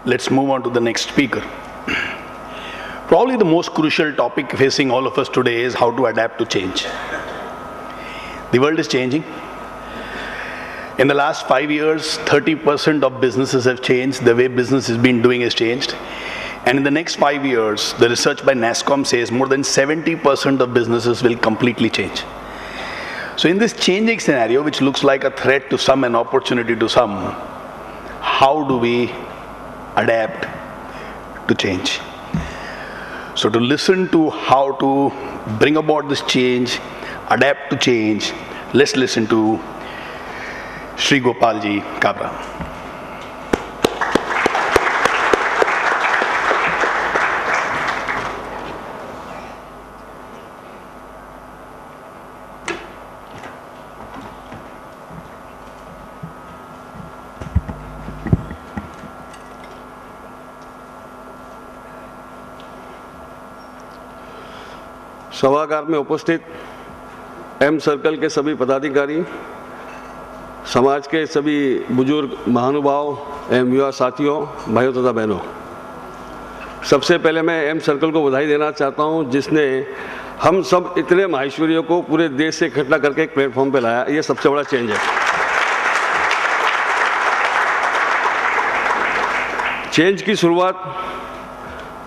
let's move on to the next speaker. Probably the most crucial topic facing all of us today is how to adapt to change. The world is changing. In the last 5 years, 30% of businesses have changed. The way business has been doing has changed. And in the next 5 years, the research by NASSCOM says more than 70% of businesses will completely change. So in this changing scenario, which looks like a threat to some, an opportunity to some, how do we adapt to change? So to listen to how to bring about this change, adapt to change, let's listen to Shri Gopalji Kabra. सभागार में उपस्थित M circle के सभी पदाधिकारी, समाज के सभी बुजुर्ग महानुभाव एवं युवा साथियों, भाइयों तथा बहनों, सबसे पहले मैं एम सर्कल को बधाई देना चाहता हूं, जिसने हम सब इतने माहेश्वरियों को पूरे देश से इकट्ठा करके एक प्लेटफॉर्म पे लाया। ये सबसे बड़ा चेंज है। चेंज की शुरुआत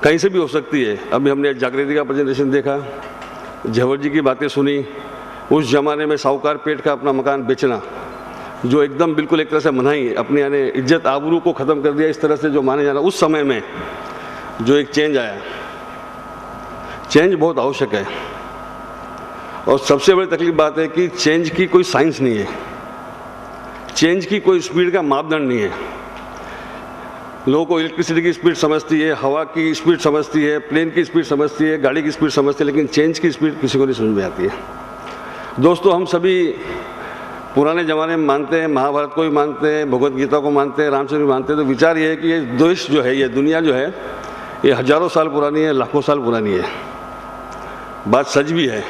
कहीं से भी हो सकती है। अभी हमने जागृति का प्रेजेंटेशन देखा, झवर जी की बातें सुनी। उस जमाने में साहूकार पेट का अपना मकान बेचना, जो एकदम बिल्कुल एक तरह से मनाही, अपने यानी इज्जत आबरू को ख़त्म कर दिया, इस तरह से जो माने जाना, उस समय में जो एक चेंज आया, चेंज बहुत आवश्यक है। और सबसे बड़ी तकलीफ बात है कि चेंज की कोई साइंस नहीं है, चेंज की कोई स्पीड का मापदंड नहीं है। लोगों को इलेक्ट्रिसिटी की स्पीड समझती है, हवा की स्पीड समझती है, प्लेन की स्पीड समझती है, गाड़ी की स्पीड समझती है, लेकिन चेंज की स्पीड किसी को नहीं समझ में आती है। दोस्तों, हम सभी पुराने ज़माने में मानते हैं, महाभारत को भी मानते हैं, भगवत गीता को मानते हैं, रामचंद्र भी मानते हैं। तो विचार ये है कि ये देश जो है, ये दुनिया जो है, ये हजारों साल पुरानी है, लाखों साल पुरानी है। बात सच भी है,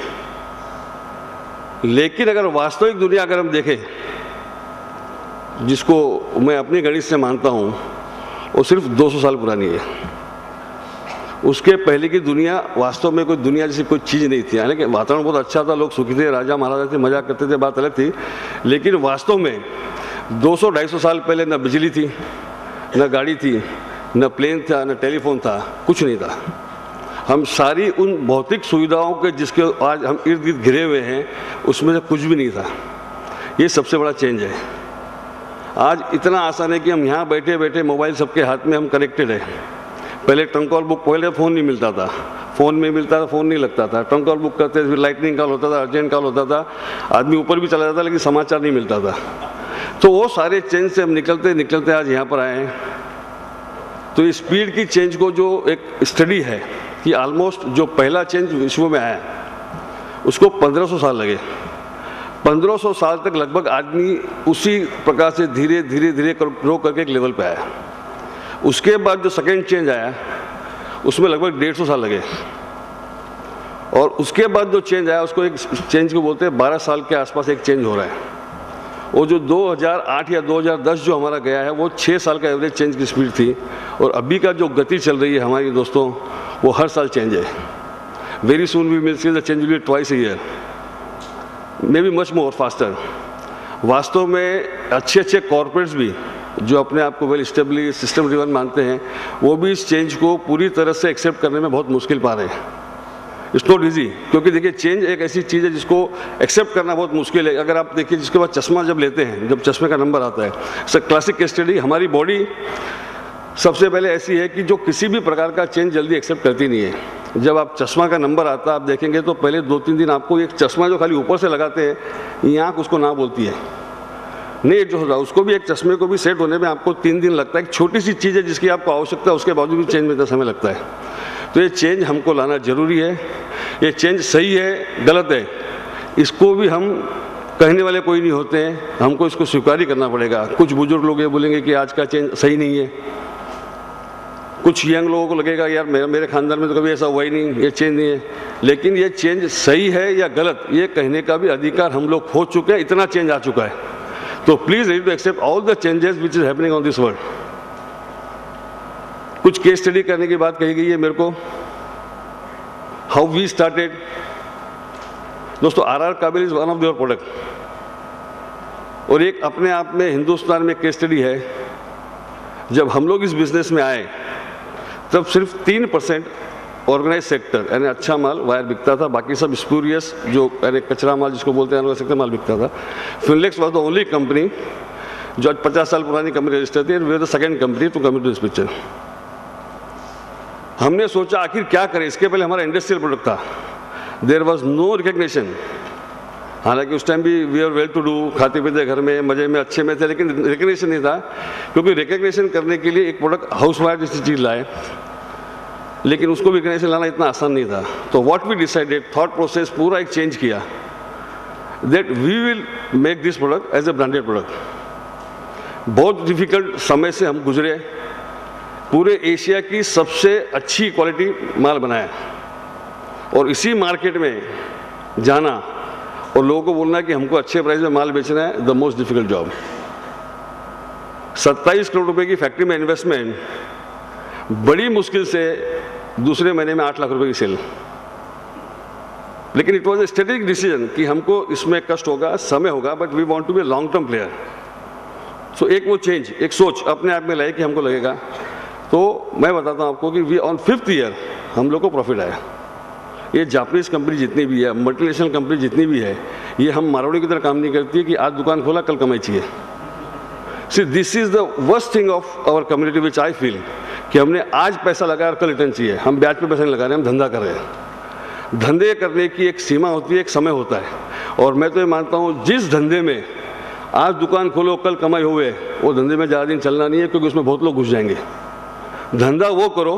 लेकिन अगर वास्तविक दुनिया अगर हम देखें, जिसको मैं अपनी गणित से मानता हूँ, वो सिर्फ 200 साल पुरानी है। उसके पहले की दुनिया वास्तव में कोई दुनिया जैसी कोई चीज़ नहीं थी। हालांकि वातावरण बहुत अच्छा था, लोग सुखी थे, राजा महाराजा थे, मजाक करते थे, बात अलग थी। लेकिन वास्तव में 200-250 साल पहले न बिजली थी, न गाड़ी थी, न प्लेन था, न टेलीफोन था, कुछ नहीं था। हम सारी उन भौतिक सुविधाओं के जिसके आज हम इर्द गिर्द घिरे हुए हैं, उसमें से कुछ भी नहीं था। ये सबसे बड़ा चेंज है। आज इतना आसान है कि हम यहाँ बैठे बैठे मोबाइल सबके हाथ में, हम कनेक्टेड है। पहले ट्रंक कॉल बुक, पहले फ़ोन नहीं मिलता था, फ़ोन में मिलता था, फ़ोन नहीं लगता था। ट्रंक कॉल बुक करते थे, फिर लाइटनिंग कॉल होता था, अर्जेंट कॉल होता था, आदमी ऊपर भी चला जाता, लेकिन समाचार नहीं मिलता था। तो वो सारे चेंज से हम निकलते निकलते आज यहाँ पर आए हैं। तो इस स्पीड की चेंज को जो एक स्टडी है कि ऑलमोस्ट जो पहला चेंज विश्व में आया, उसको 1500 साल लगे। 1500 साल तक लगभग आदमी उसी प्रकार से धीरे धीरे धीरे ग्रो करके एक लेवल पे आया। उसके बाद जो सेकेंड चेंज आया, उसमें लगभग 150 साल लगे। और उसके बाद जो चेंज आया, उसको एक चेंज को बोलते हैं 12 साल के आसपास एक चेंज हो रहा है। वो जो 2008 या 2010 जो हमारा गया है, वो 6 साल का एवरेज चेंज की स्पीड थी। और अभी का जो गति चल रही है हमारी दोस्तों, वो हर साल चेंज है। Very soon we will see the change will be twice a year, may be much more faster. वास्तव में अच्छे अच्छे कॉर्पोरेट्स भी, जो अपने आप को वेल स्टेब्लिश सिस्टम ड्रिवन मानते हैं, वो भी इस चेंज को पूरी तरह से एक्सेप्ट करने में बहुत मुश्किल पा रहे हैं। इट्स नॉट ईजी, क्योंकि देखिए चेंज एक ऐसी चीज़ है जिसको एक्सेप्ट करना बहुत मुश्किल है। अगर आप देखिए, जिसके बाद चश्मा जब लेते हैं, जब चश्मे का नंबर आता है, सर क्लासिक केस स्टडी, हमारी बॉडी सबसे पहले ऐसी है कि जो किसी भी प्रकार का चेंज जल्दी एक्सेप्ट करती नहीं है। जब आप चश्मा का नंबर आता है, आप देखेंगे तो पहले 2-3 दिन आपको एक चश्मा जो खाली ऊपर से लगाते हैं, ये आँख उसको ना बोलती है, नहीं जो होता है उसको भी, एक चश्मे को भी सेट होने में आपको 3 दिन लगता है। एक छोटी सी चीज़ है जिसकी आपको आवश्यकता है, उसके बावजूद भी चेंज में इतना समय लगता है। तो ये चेंज हमको लाना जरूरी है। ये चेंज सही है गलत है, इसको भी हम कहने वाले कोई नहीं होते हैं, हमको इसको स्वीकार ही करना पड़ेगा। कुछ बुजुर्ग लोग ये बोलेंगे कि आज का चेंज सही नहीं है, कुछ यंग लोगों को लगेगा यार मेरे खानदान में तो कभी ऐसा हुआ ही नहीं, ये चेंज नहीं है। लेकिन ये चेंज सही है या गलत, ये कहने का भी अधिकार हम लोग खो चुके हैं, इतना चेंज आ चुका है। तो please ready to accept all the changes which is happening on this world. कुछ केस स्टडी करने की बात कही गई है मेरे को, हाउ वी स्टार्टेड। दोस्तों RR Kabel is one of your product, और एक अपने आप में हिंदुस्तान में केस स्टडी है। जब हम लोग इस बिजनेस में आए तब सिर्फ 3% ऑर्गेनाइज सेक्टर यानी अच्छा माल वायर बिकता था, बाकी सब स्पूरियस जो यानी कचरा माल जिसको बोलते हैं सेक्टर माल बिकता था। Finolex was the only company जो आज 50 साल पुरानी कंपनी रजिस्टर थी, we are the second company to come to this picture. हमने सोचा आखिर क्या करें, इसके पहले हमारा इंडस्ट्रियल प्रोडक्ट था, देयर वॉज नो रिकग्निशन। हालांकि उस टाइम भी we are well to do, खाते पीते घर में मजे में अच्छे में थे, लेकिन रिकग्निशन नहीं था, क्योंकि रिकग्निशन करने के लिए एक प्रोडक्ट हाउस वायर जैसी चीज़ लाए, लेकिन उसको भी रिकग्निशन लाना इतना आसान नहीं था। तो what we decided, thought process पूरा एक चेंज किया, that we will make this product as a branded product. बहुत डिफिकल्ट समय से हम गुजरे, पूरे एशिया की सबसे अच्छी क्वालिटी माल बनाया, और इसी मार्केट में जाना और लोगों को बोलना कि हमको अच्छे प्राइस में माल बेचना है, the most difficult job. 27 crore रुपए की फैक्ट्री में इन्वेस्टमेंट, बड़ी मुश्किल से दूसरे महीने में 8 लाख रुपए की सेल। लेकिन it was a strategic decision कि हमको इसमें कष्ट होगा, समय होगा, but we want to be long term player. So एक वो चेंज, एक सोच अपने आप में लाई कि हमको लगेगा। तो मैं बताता हूँ आपको कि वी ऑन 5th ईयर हम लोग को प्रॉफिट आया। ये जापानीज कंपनी जितनी भी है, मल्टीनेशनल कंपनी जितनी भी है, ये हम मारवाड़ी की तरह काम नहीं करती है कि आज दुकान खोला कल कमाई चाहिए। See this is the worst thing of our community which I feel, कि हमने आज पैसा लगाया और कल रिटर्न चाहिए। हम ब्याज पे पैसा नहीं लगा रहे, हम धंधा कर रहे हैं। धंधे करने की एक सीमा होती है, एक समय होता है, और मैं तो ये मानता हूँ जिस धंधे में आज दुकान खोलो कल कमाई हुए, वो धंधे में ज़्यादा दिन चलना नहीं है, क्योंकि उसमें बहुत लोग घुस जाएंगे। धंधा वो करो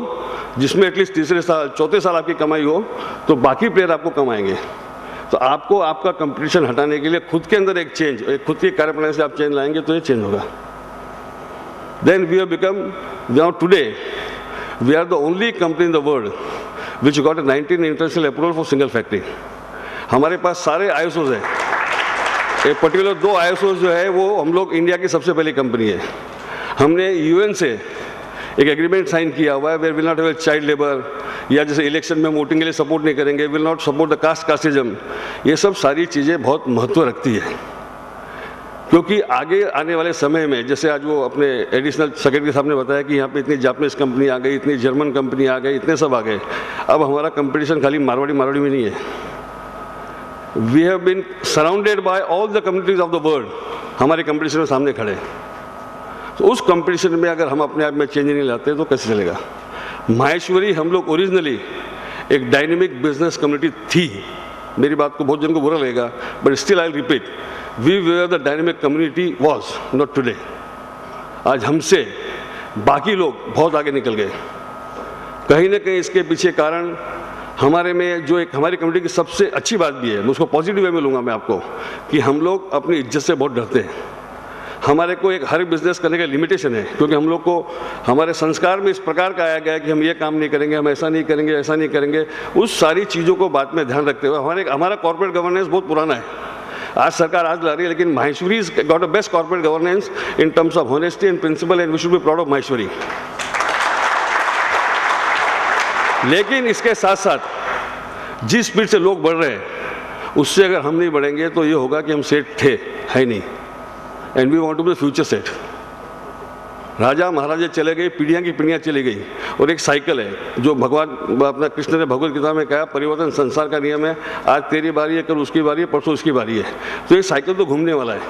जिसमें एटलीस्ट तीसरे साल चौथे साल आपकी कमाई हो, तो बाकी प्लेयर आपको कमाएंगे। तो आपको आपका कंपटीशन हटाने के लिए खुद के अंदर एक चेंज, एक खुद की कार्यप्रणाली से आप चेंज लाएंगे तो ये चेंज होगा। Then we have become, now today we are the only company in the world which got 19 international approval for single factory. हमारे पास सारे ISOs हैं, एक पर्टिकुलर 2 ISOs जो है वो हम लोग इंडिया की सबसे पहली कंपनी है। हमने UN से एक एग्रीमेंट साइन किया हुआ है, where will not have child labour, या जैसे इलेक्शन में वोटिंग के लिए सपोर्ट नहीं करेंगे, will not support the casteism. ये सब सारी चीज़ें बहुत महत्व रखती है, क्योंकि आगे आने वाले समय में, जैसे आज वो अपने एडिशनल सेक्रेटरी साहब ने बताया कि यहाँ पे इतनी जापानीज कंपनी आ गई, इतनी जर्मन कंपनी आ गई, इतने सब आ गए। अब हमारा कंपटीशन खाली मारवाड़ी में नहीं है, we have been surrounded by all the communities of the world, हमारे कंपटीशन में सामने खड़े। तो उस कंपटीशन में अगर हम अपने आप में चेंज नहीं लाते तो कैसे चलेगा। माहेश्वरी हम लोग ओरिजिनली एक डायनेमिक बिजनेस कम्युनिटी थी। मेरी बात को बहुत जन को बुरा लगेगा, but still I repeat, we were the dynamic community was not today. आज हमसे बाकी लोग बहुत आगे निकल गए। कहीं ना कहीं इसके पीछे कारण हमारे में जो एक हमारी कम्युनिटी की सबसे अच्छी बात भी है, मैं उसको पॉजिटिव वे में लूँगा मैं आपको, कि हम लोग अपनी इज्जत से बहुत डरते हैं। हमारे को एक हर बिजनेस करने का लिमिटेशन है, क्योंकि हम लोग को हमारे संस्कार में इस प्रकार का आया गया है कि हम ये काम नहीं करेंगे, हम ऐसा नहीं करेंगे, ऐसा नहीं करेंगे। उस सारी चीज़ों को बात में ध्यान रखते हुए हमारा कॉर्पोरेट गवर्नेंस बहुत पुराना है। आज सरकार आज ला रही है, लेकिन Maheshwari is got a best corporate governance in terms of honesty and principle, and we should be proud of Maheshwari. लेकिन इसके साथ साथ जिस स्पीड से लोग बढ़ रहे हैं, उससे अगर हम नहीं बढ़ेंगे तो ये होगा कि हम सेट थे, है नहीं। And we want to be future set. राजा महाराजा चले गए, पीढ़ियाँ की पीढ़ियाँ चली गई, और एक साइकिल है जो भगवान अपना कृष्ण ने भगवत गीता में कहा, परिवर्तन संसार का नियम है। आज तेरी बारी है, कल उसकी बारी है, परसों उसकी बारी है। तो ये साइकिल तो घूमने वाला है।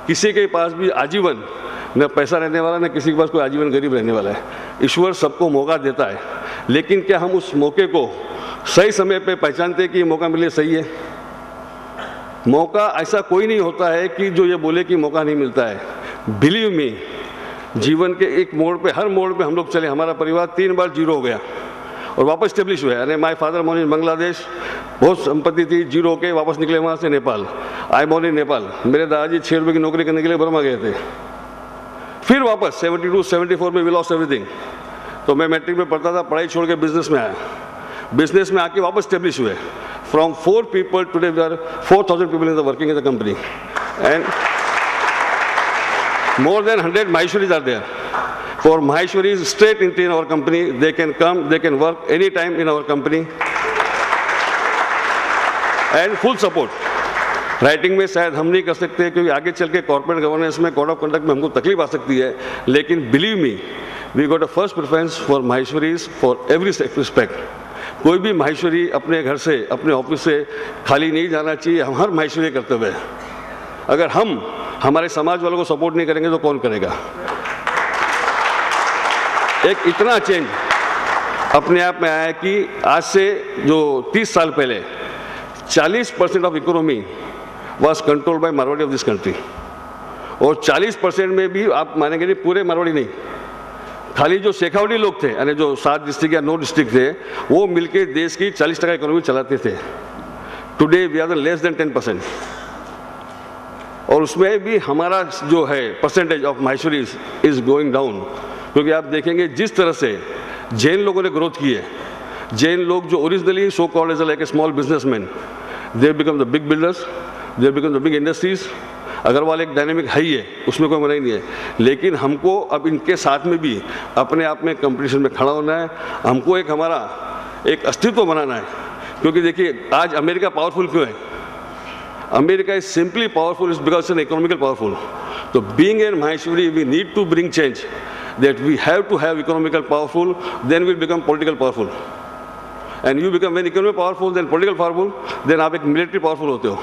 किसी के पास भी आजीवन न पैसा रहने वाला, न किसी के पास कोई आजीवन गरीब रहने वाला है। ईश्वर सबको मौका देता है, लेकिन क्या हम उस मौके को सही समय पे पहचानते कि मौका मिले सही है? मौका ऐसा कोई नहीं होता है कि जो ये बोले कि मौका नहीं मिलता है। बिलीव मी, जीवन के एक मोड़ पे, हर मोड़ पे हम लोग चले। हमारा परिवार 3 बार जीरो हो गया और वापस स्टेब्लिश हुआ है। अरे my father born in Bangladesh, बहुत संपत्ति थी, जीरो के वापस निकले वहाँ से Nepal. I born in Nepal. मेरे दादाजी 6 रुपये की नौकरी करने के लिए बर्मा गए थे, फिर वापस 72-74 में वी लॉस्ट एवरीथिंग। तो मैं मैट्रिक में पढ़ता था, पढ़ाई छोड़ के बिजनेस में आया। बिजनेस में आके वापस स्टेब्लिश हुए। From 4 people, today we are 4,000 people working in the company, and more than 100 Maheshwaris are there. for Maheshwaris straight into our company. They can come, they can work anytime in our company. And full support. Writing में शायद हम नहीं कर सकते क्योंकि आगे चल के कॉर्पोरेट गवर्नेंस में कोड ऑफ कंडक्ट में हमको तकलीफ आ सकती है, लेकिन believe me we got a first preference for Maheshwaris for every respect. कोई भी माहेश्वरी अपने घर से अपने ऑफिस से खाली नहीं जाना चाहिए. हम हर माहेश्वरी कर्तव्य है. अगर हम हमारे समाज वालों को सपोर्ट नहीं करेंगे तो कौन करेगा. एक इतना चेंज अपने आप में आया है कि आज से जो 30 साल पहले 40% of economy was control by Marwari of this country. और 40% में भी आप मानेंगे नहीं, पूरे मारवाड़ी नहीं, खाली जो शेखावटी लोग थे यानी जो 7 डिस्ट्रिक्ट या 9 डिस्ट्रिक्ट थे वो मिलके देश की 40% इकोनॉमी चलाते थे. Today we are the less than 10%. और उसमें भी हमारा जो है percentage of Maheshwaris is going down. क्योंकि आप देखेंगे जिस तरह से जैन लोगों ने ग्रोथ की है, जैन लोग जो originally so called as like a small businessman, they become the big builders, they become the big industries. Agarwal एक डायनेमिक है ही है, उसमें कोई मना ही नहीं है, लेकिन हमको अब इनके साथ में भी अपने आप में कंपटीशन में खड़ा होना है. हमको एक हमारा एक अस्तित्व बनाना है. क्योंकि देखिए आज अमेरिका पावरफुल क्यों है. America is simply powerful is because an economical powerful. तो being in Maheshwari we need to bring change. That we have to have economical powerful, then we'll become political powerful. And you become when economic powerful, then political powerful, then आप एक military powerful होते हो.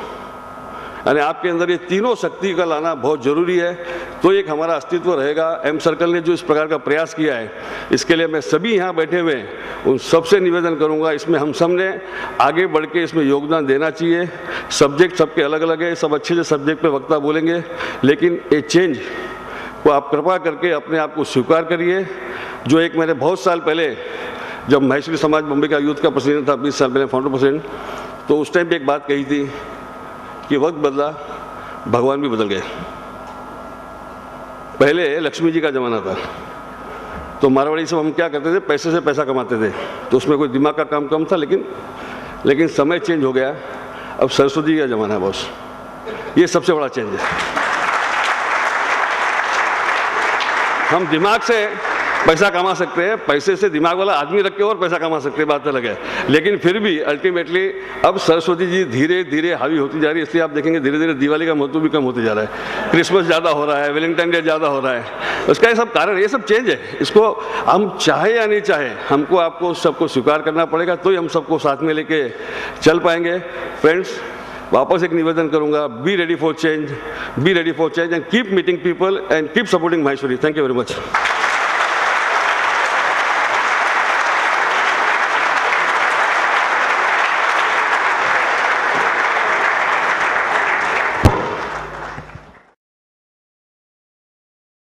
यानी आपके अंदर ये तीनों शक्ति का लाना बहुत जरूरी है. तो एक हमारा अस्तित्व रहेगा. एम सर्कल ने जो इस प्रकार का प्रयास किया है, इसके लिए मैं सभी यहाँ बैठे हुए उन सबसे निवेदन करूँगा, इसमें हम सब ने आगे बढ़ के इसमें योगदान देना चाहिए. सब्जेक्ट सबके अलग अलग है, सब अच्छे से सब्जेक्ट पे वक्ता बोलेंगे, लेकिन ये चेंज को आप कृपा करके अपने आप को स्वीकार करिए. जो एक मैंने बहुत साल पहले जब माहेश्वरी समाज बॉम्बे का यूथ का प्रेसिडेंट था, 20 साल पहले फाउंडर प्रेसिडेंट, तो उस टाइम पे एक बात कही थी कि वक्त बदला, भगवान भी बदल गए. पहले लक्ष्मी जी का ज़माना था तो मारवाड़ी सब हम क्या करते थे, पैसे से पैसा कमाते थे, तो उसमें कोई दिमाग का काम कम था. लेकिन समय चेंज हो गया. अब सरस्वती का ज़माना है बॉस. ये सबसे बड़ा चेंज है. हम दिमाग से पैसा कमा सकते हैं, पैसे से दिमाग वाला आदमी रख के और पैसा कमा सकते हैं, बात अलग है. लेकिन फिर भी अल्टीमेटली अब सरस्वती जी धीरे धीरे हावी होती जा रही है. इसलिए आप देखेंगे धीरे धीरे दिवाली का महत्व भी कम होते जा रहा है. क्रिसमस ज़्यादा हो रहा है, वैलेंटाइन डे ज़्यादा हो रहा है. उसका ये सब कारण, ये सब चेंज है. इसको हम चाहे या नहीं चाहे, हमको आपको सबको स्वीकार करना पड़ेगा, तो ही हम सबको साथ में लेके चल पाएंगे. फ्रेंड्स, वापस एक निवेदन करूंगा, be ready for change and keep meeting people and keep supporting Maheshwari. Thank you very much.